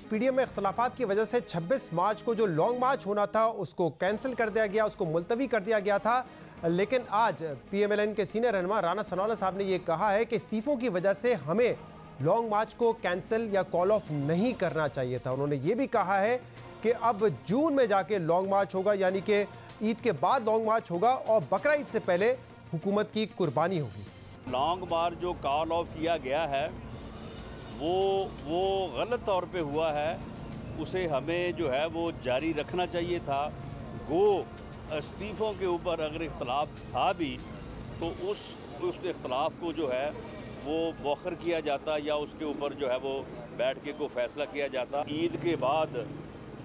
PDM में इख्तलाफात की वजह से 26 मार्च को जो लॉन्ग मार्च होना था उसको कैंसिल कर दिया गया, उसको मुलतवी कर दिया गया था। लेकिन आज पीएमएलएन के सीनियर रहनुमा राना सनाउल्लाह साहब ने यह कहा है कि इस्तीफों की वजह से हमें लॉन्ग मार्च को कैंसिल या कॉल ऑफ नहीं करना चाहिए था। उन्होंने ये भी कहा है कि अब जून में जाके लॉन्ग मार्च होगा, यानी कि ईद के बाद लॉन्ग मार्च होगा और बकरा ईद से पहले हुकूमत की कुर्बानी होगी। लॉन्ग मार्च जो कॉल ऑफ किया गया है वो गलत तौर पे हुआ है, उसे हमें जो है वो जारी रखना चाहिए था। गो इस्तीफ़ों के ऊपर अगर इख्तलाफ था भी तो उस इख्तलाफ को जो है वो मौखर किया जाता या उसके ऊपर जो है वो बैठ के कोई फ़ैसला किया जाता। ईद के बाद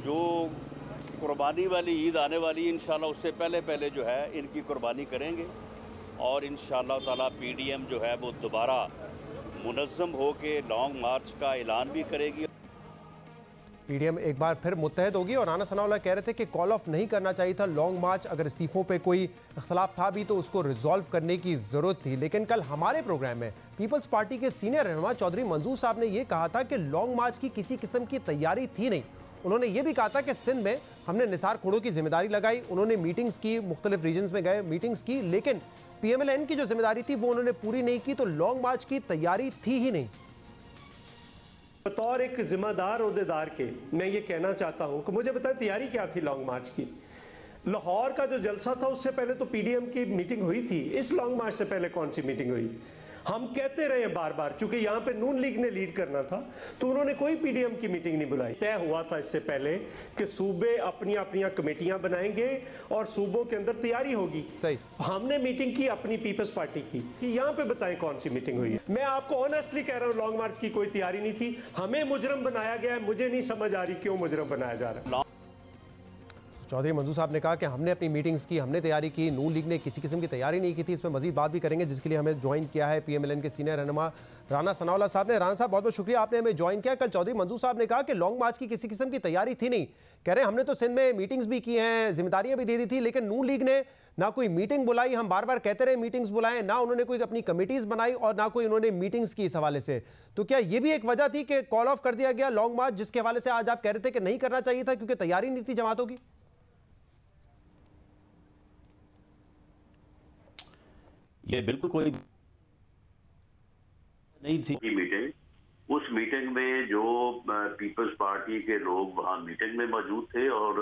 जो कुर्बानी वाली ईद आने वाली इंशाल्लाह उससे पहले जो है इनकी कुर्बानी करेंगे और इंशाल्लाह ताला पीडीएम जो है वो दोबारा मुनज़्ज़म हो के लॉन्ग मार्च का ऐलान भी करेगी। पीडीएम एक बार फिर मुत्तहद होगी और राना सनाउल्लाह कह रहे थे कि कॉल ऑफ नहीं करना चाहिए था लॉन्ग मार्च। अगर इस्तीफों पे कोई इख्तलाफ था भी तो उसको रिजॉल्व करने की ज़रूरत थी। लेकिन कल हमारे प्रोग्राम में पीपल्स पार्टी के सीनियर रहनुमा चौधरी मंजूर साहब ने यह कहा था कि लॉन्ग मार्च की किसी किस्म की तैयारी थी नहीं। उन्होंने ये भी कहा था कि सिंध में हमने निसार खोड़ों की जिम्मेदारी लगाई, उन्होंने मीटिंग्स की, मुख्तलिफ रीजन्स में गए, मीटिंग्स की, लेकिन पीएमएलएन की जो जिम्मेदारी थी वो उन्होंने पूरी नहीं की, तो लॉन्ग मार्च की तैयारी थी ही नहीं। बतौर एक जिम्मेदार ओहदेदार के मैं ये कहना चाहता हूं कि मुझे बताएं तैयारी क्या थी लॉन्ग मार्च की। लाहौर का जो जलसा था उससे पहले तो पीडीएम की मीटिंग हुई थी। इस लॉन्ग मार्च से पहले कौन सी मीटिंग हुई? हम कहते रहे बार बार, चूंकि यहां पे नून लीग ने लीड करना था तो उन्होंने कोई पीडीएम की मीटिंग नहीं बुलाई। तय हुआ था इससे पहले कि सूबे अपनी अपनी कमेटियां बनाएंगे और सूबों के अंदर तैयारी होगी। सही, हमने मीटिंग की अपनी पीपल्स पार्टी की। यहां पे बताएं कौन सी मीटिंग हुई है। मैं आपको ऑनेस्टली कह रहा हूं लॉन्ग मार्च की कोई तैयारी नहीं थी। हमें मुजरम बनाया गया है, मुझे नहीं समझ आ रही क्यों मुजरम बनाया जा रहा है। चौधरी मंजूर साहब ने कहा कि हमने अपनी मीटिंग्स की, हमने तैयारी की, नून लीग ने किसी किस्म की तैयारी नहीं की थी। इसमें मजीद बात भी करेंगे जिसके लिए हमें ज्वाइन किया है पीएमएलएन के सीनियर रहनुमा राना सनाउल्लाह साहब ने। राना साहब बहुत बहुत शुक्रिया, आपने हमें ज्वाइन किया। कल चौधरी मंजूर साहब ने कहा कि लॉन्ग मार्च की किसी किस्म की तैयारी थी नहीं। कह रहे हैं हमने तो सिंध में मीटिंग्स भी की हैं, जिम्मेदारियां भी दे दी थी, लेकिन नून लीग ने ना कोई मीटिंग बुलाई। हम बार बार कहते रहे मीटिंग्स बुलाएं, ना उन्होंने कोई अपनी कमिटीज बनाई और ना कोई उन्होंने मीटिंग्स की इस हवाले से। तो क्या ये भी एक वजह थी कि कॉल ऑफ कर दिया गया लॉन्ग मार्च, जिसके हवाले से आज आप कह रहे थे कि नहीं करना चाहिए था क्योंकि तैयारी नहीं थी जमातों की? ये बिल्कुल कोई नहीं थी मीटिंग। उस मीटिंग में जो पीपल्स पार्टी के लोग वहां मीटिंग में मौजूद थे और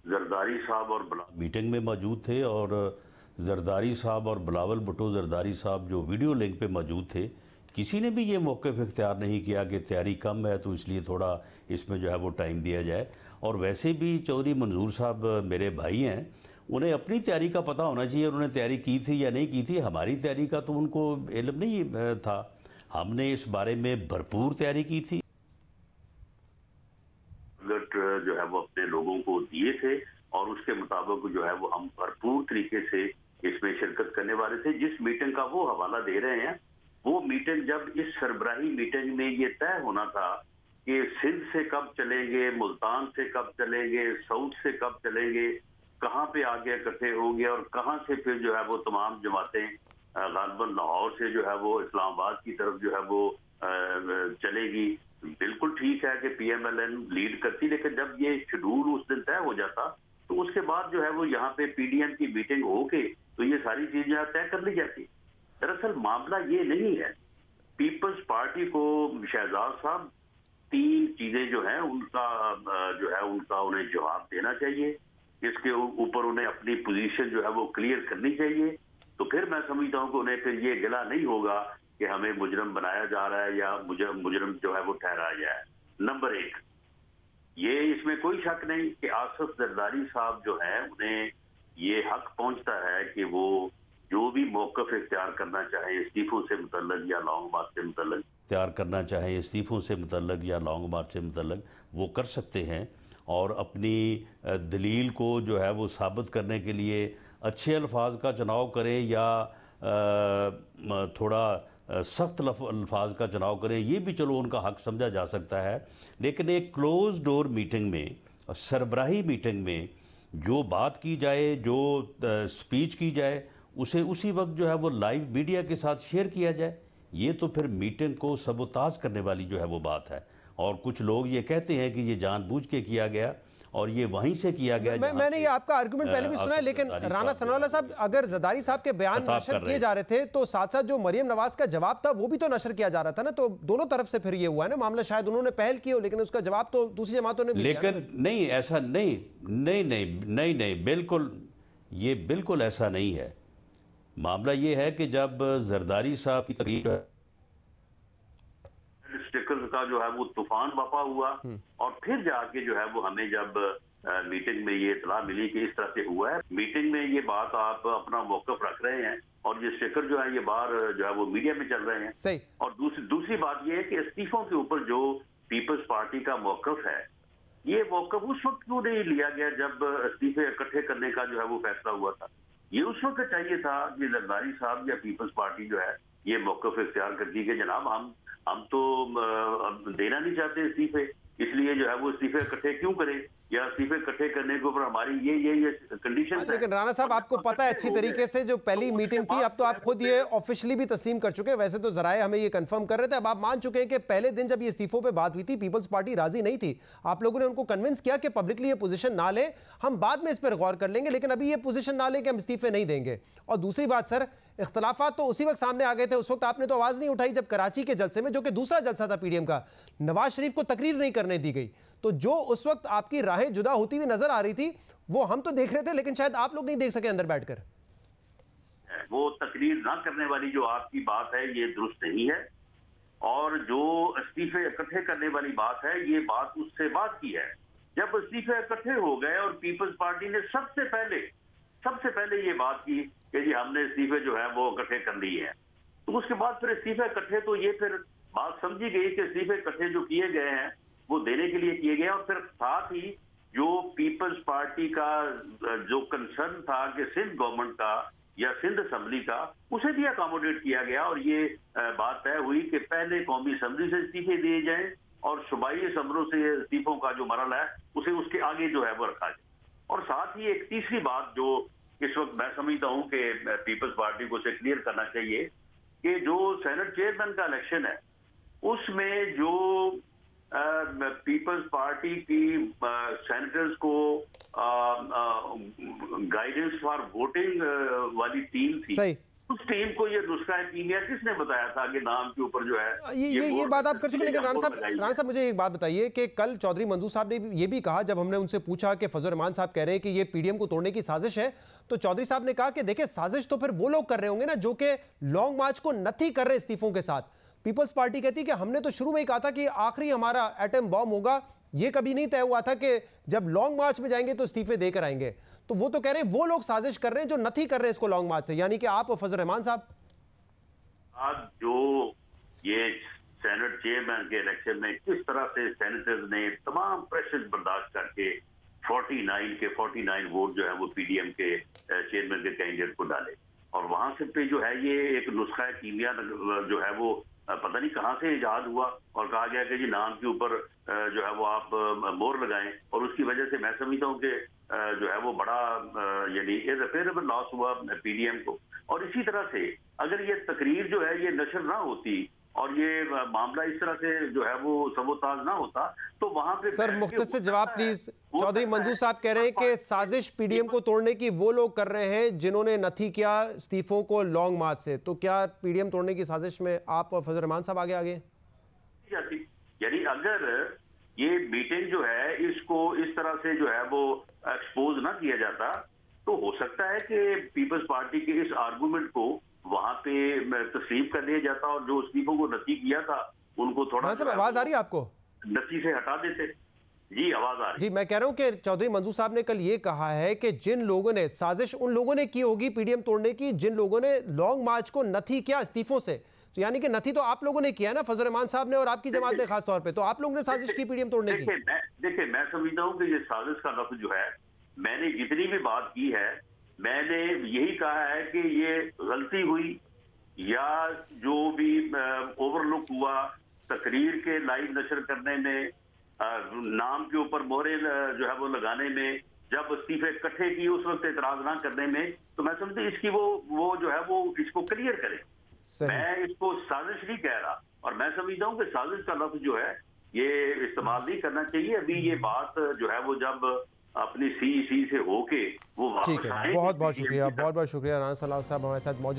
जरदारी साहब और मीटिंग में मौजूद थे और जरदारी साहब और बिलावल भुट्टो जरदारी साहब जो वीडियो लिंक पे मौजूद थे, किसी ने भी ये मौक़िफ़ इख्तियार नहीं किया कि तैयारी कम है तो इसलिए थोड़ा इसमें जो है वो टाइम दिया जाए। और वैसे भी चौधरी मंजूर साहब मेरे भाई हैं, उन्हें अपनी तैयारी का पता होना चाहिए, उन्होंने तैयारी की थी या नहीं की थी। हमारी तैयारी का तो उनको इल्म नहीं था, हमने इस बारे में भरपूर तैयारी की थी। जो है वो अपने लोगों को दिए थे और उसके मुताबिक जो है वो हम भरपूर तरीके से इसमें शिरकत करने वाले थे। जिस मीटिंग का वो हवाला दे रहे हैं, वो मीटिंग जब इस सरबराही मीटिंग में ये तय होना था कि सिंध से कब चलेंगे, मुल्तान से कब चलेंगे, साउथ से कब चलेंगे, कहाँ पे आगे इकट्ठे होंगे और कहाँ से फिर जो है वो तमाम जमातें गालिबन लाहौर से जो है वो इस्लामाबाद की तरफ जो है वो चलेगी। बिल्कुल ठीक है कि पीएमएलएन लीड करती, लेकिन जब ये शेड्यूल उस दिन तय हो जाता तो उसके बाद जो है वो यहाँ पे पीडीएम की मीटिंग होके तो ये सारी चीजें तय कर ली जाती। दरअसल मामला ये नहीं है। पीपल्स पार्टी को शहजाद साहब 3 चीजें जो है उनका उन्हें जवाब देना चाहिए। इसके ऊपर उन्हें अपनी पोजीशन जो है वो क्लियर करनी चाहिए। तो फिर मैं समझता हूं कि उन्हें फिर ये गिला नहीं होगा कि हमें मुजरम बनाया जा रहा है या मुजरम जो है वो ठहराया जाए। नंबर 1, ये इसमें कोई शक नहीं कि आसफ जरदारी साहब जो है उन्हें ये हक पहुंचता है कि वो जो भी मौक़िफ़ इख्तियार करना चाहे इस्तीफों से मुतल्लिक़ या लॉन्ग मार्च से मुतल्लिक़ इख्तियार करना चाहे इस्तीफों से मुतल्लिक़ या लॉन्ग मार्च से मुतल्लिक़ वो कर सकते हैं और अपनी दलील को जो है वो साबित करने के लिए अच्छे अल्फाज का चुनाव करें या थोड़ा सख्त अल्फाज का चुनाव करें, ये भी चलो उनका हक समझा जा सकता है। लेकिन एक क्लोज डोर मीटिंग में, सरबराही मीटिंग में जो बात की जाए, जो स्पीच की जाए, उसे उसी वक्त जो है वो लाइव मीडिया के साथ शेयर किया जाए, ये तो फिर मीटिंग को सबोताज करने वाली जो है वो बात है। और कुछ लोग ये कहते हैं कि ये जानबूझ के किया गया और ये वहीं से किया गया। मैंने ये आपका आर्गुमेंट पहले भी सुना है, लेकिन राना सनाउल्लाह साहब, अगर जरदारी साहब के बयान नशर किए जा रहे थे तो साथ साथ जो मरियम नवाज का जवाब था वो भी तो नशर किया जा रहा था ना, तो दोनों तरफ से फिर ये हुआ है ना मामला। शायद उन्होंने पहल की हो लेकिन उसका जवाब तो दूसरी जमातों ने भी दिया। लेकिन नहीं, ऐसा नहीं, बिल्कुल ऐसा नहीं है। मामला ये है कि जब जरदारी साहब की तकरीर स्टिकर्स का जो है वो तूफान बपा हुआ और फिर जाके जो है वो हमें जब मीटिंग में ये इतला मिली कि इस तरह से हुआ है, मीटिंग में ये बात आप अपना मौकफ रख रहे हैं और ये स्टिकर जो है ये बाहर जो है वो मीडिया में चल रहे हैं। सही। और दूसरी बात ये है कि इस्तीफों के ऊपर जो पीपल्स पार्टी का मौकफ है, ये मौकफ उस वक्त क्यों नहीं लिया गया जब इस्तीफे इकट्ठे करने का जो है वो फैसला हुआ था? ये उस वक्त चाहिए था कि जरदारी साहब या पीपल्स पार्टी जो है ये मौकफ इख्तियार करती है कि जनाब हम तो देना नहीं चाहते इस्तीफे, इसलिए जो है वो इस्तीफे इकट्ठे क्यों करें, या इस्तीफे इकट्ठे करने के ऊपर हमारी ये कंडीशन है। लेकिन राणा साहब, आपको पता है अच्छी तरीके से जो पहली मीटिंग थी, अब तो आप खुद ये ऑफिशियली भी तस्लीम कर चुके हैं, वैसे तो जराए हमें ये कंफर्म कर रहे थे, अब आप मान चुके हैं कि पहले दिन जब ये इस्तीफों पे बात हुई थी पीपल्स पार्टी राजी नहीं थी, आप लोगों ने उनको कन्विंस किया कि पब्लिकली ये पोजीशन ना ले, हम बाद में इस पर गौर कर लेंगे, लेकिन अभी ये पोजीशन ना ले कि हम इस्तीफे नहीं देंगे। और दूसरी बात सर, इख्तलाफात तो उसी वक्त सामने आ गए थे, उस वक्त आपने तो आवाज नहीं उठाई जब कराची के जलसे में, जो कि दूसरा जलसा था पीडीएम का, नवाज शरीफ को तकरीर नहीं करने दी गई, तो जो उस वक्त आपकी राहें जुदा होती हुई नजर आ रही थी वो हम तो देख रहे थे, लेकिन शायद आप लोग नहीं देख सके अंदर बैठकर। वो तकरीर ना करने वाली जो आपकी बात है ये दुरुस्त नहीं है, और जो इस्तीफे इकट्ठे करने वाली बात है ये बात उससे बात की है जब इस्तीफे इकट्ठे हो गए और पीपल्स पार्टी ने सबसे पहले ये बात की कि जी हमने इस्तीफे जो है वो इकट्ठे कर लिए हैं, तो उसके बाद फिर इस्तीफे इकट्ठे, तो ये फिर बात समझी गई कि इस्तीफे इकट्ठे जो किए गए हैं वो देने के लिए किए गए, और फिर साथ ही जो पीपल्स पार्टी का जो कंसर्न था कि सिंध गवर्नमेंट का या सिंध असम्बली का, उसे भी अकोमोडेट किया गया, और ये बात तय हुई कि पहले कौमी असम्बली से इस्तीफे दिए जाएं और सूबाई असम्बलों से इस्तीफों का जो मरहला है उसे उसके आगे जो है वो रखा जाए। और साथ ही एक तीसरी बात जो इस वक्त मैं समझता हूं कि पीपल्स पार्टी को उसे क्लियर करना चाहिए कि जो सेनेट चेयरमैन का इलेक्शन है उसमें जो पीपल्स पार्टी की सेनेटर्स को गाइडेंस फॉर वोटिंग वाली टीम थी, सही। उस टीम को ये नुस्खा कीमिया किसने बताया था कि नाम के ऊपर जो है ये बात आप कर चुके। लेकिन राणा साहब मुझे एक बात बताइए कि कल चौधरी मंजूर साहब ने ये भी कहा, जब हमने उनसे पूछा कि फजल रहमान साहब कह रहे हैं कि ये पीडीएम को तोड़ने की साजिश है, तो चौधरी साहब ने कहा कि देखिए साजिश तो फिर वो लोग कर रहे होंगे ना जो कि लॉन्ग मार्च को नथी कर रहे इस्तीफों के साथ। पीपल्स पार्टी कहती है कि हमने तो शुरू में ही कहा था कि आखिरी हमारा एटम बॉम्ब होगा, ये कभी नहीं तय हुआ था कि जब लॉन्ग मार्च में जाएंगे तो इस्तीफे देकर आएंगे। तो वो तो कह रहे हैं वो लोग साजिश कर रहे हैं जो नथी कर रहे हैं इसको लॉन्ग मार्च से, यानी कि आप और फजल रहमान साहब। आज जो ये सेनेट चेयरमैन के इलेक्शन में किस तरह से सेनेटर्स ने तमाम प्रेशर बर्दाश्त करके 49 वोट जो है वो पीडीएम के चेयरमैन के कैंडिडेट को डाले, और वहां से पे जो है ये एक नुस्खा कीमिया जो है वो पता नहीं कहां से इजाद हुआ, और कहा गया कि जी नाम के ऊपर जो है वो आप मोहर लगाएं, और उसकी वजह से मैं समझता हूँ कि जो है वो बड़ा यानी इररिपेयरेबल लॉस हुआ पीडीएम को। और इसी तरह से अगर ये तकरीर जो है ये नशर ना होती और ये मामला इस तरह से जो है वो सबोताज ना होता, तो वहां पे सर मुख्तसर जवाब प्लीज। चौधरी मंजूर साहब कह रहे हैं कि साजिश पीडीएम को तोड़ने की वो लोग कर रहे हैं जिन्होंने नथी किया इस्तीफों को लॉन्ग मार्च से, तो क्या पीडीएम तोड़ने की साजिश में आप और फजल रहमान साहब आगे? यानी अगर ये मीटिंग जो है इसको इस तरह से जो है वो एक्सपोज ना किया जाता, तो हो सकता है कि पीपल्स पार्टी के इस आर्गुमेंट को वहां पे तस्लीम कर लिया जाता और जो इस्तीफों को नथी किया था उनको थोड़ा आवाज आ रही है आपको? नथी से हटा देते। जी आवाज आ रही। जी मैं कह रहा हूं कि चौधरी मंजूर साहब ने कल ये कहा है कि जिन लोगों ने साजिश उन लोगों ने की होगी पीडीएम तोड़ने की जिन लोगों ने लॉन्ग मार्च को नथी किया इस्तीफों से, तो यानी कि नथी तो आप लोगों ने किया ना, फजल रहमान साहब ने और आपकी जमात ने खास तौर पे, तो आप लोगों ने साजिश की पीडीएम तोड़ने की। देखिए मैं समझता हूँ कि ये साजिश का लफ्ज जो है, मैंने जितनी भी बात की है मैंने यही कहा है कि ये गलती हुई या जो भी ओवरलुक हुआ तकरीर के लाइव नशर करने में, नाम के ऊपर मोहरे जो है वो लगाने में, जब इस्तीफे इकट्ठे किए उस वक्त एतराज ना करने में, तो मैं समझती इसकी वो जो है वो इसको क्लियर करे। मैं इसको साजिश नहीं कह रहा, और मैं समझता हूँ कि साजिश का लफ्ज जो है ये इस्तेमाल नहीं करना चाहिए। अभी ये बात जो है वो जब अपनी सी से होके वो वापस ठीक है, आए, बहुत बहुत शुक्रिया, बहुत बहुत शुक्रिया राना सनाउल्लाह साहब हमारे साथ मौजूद।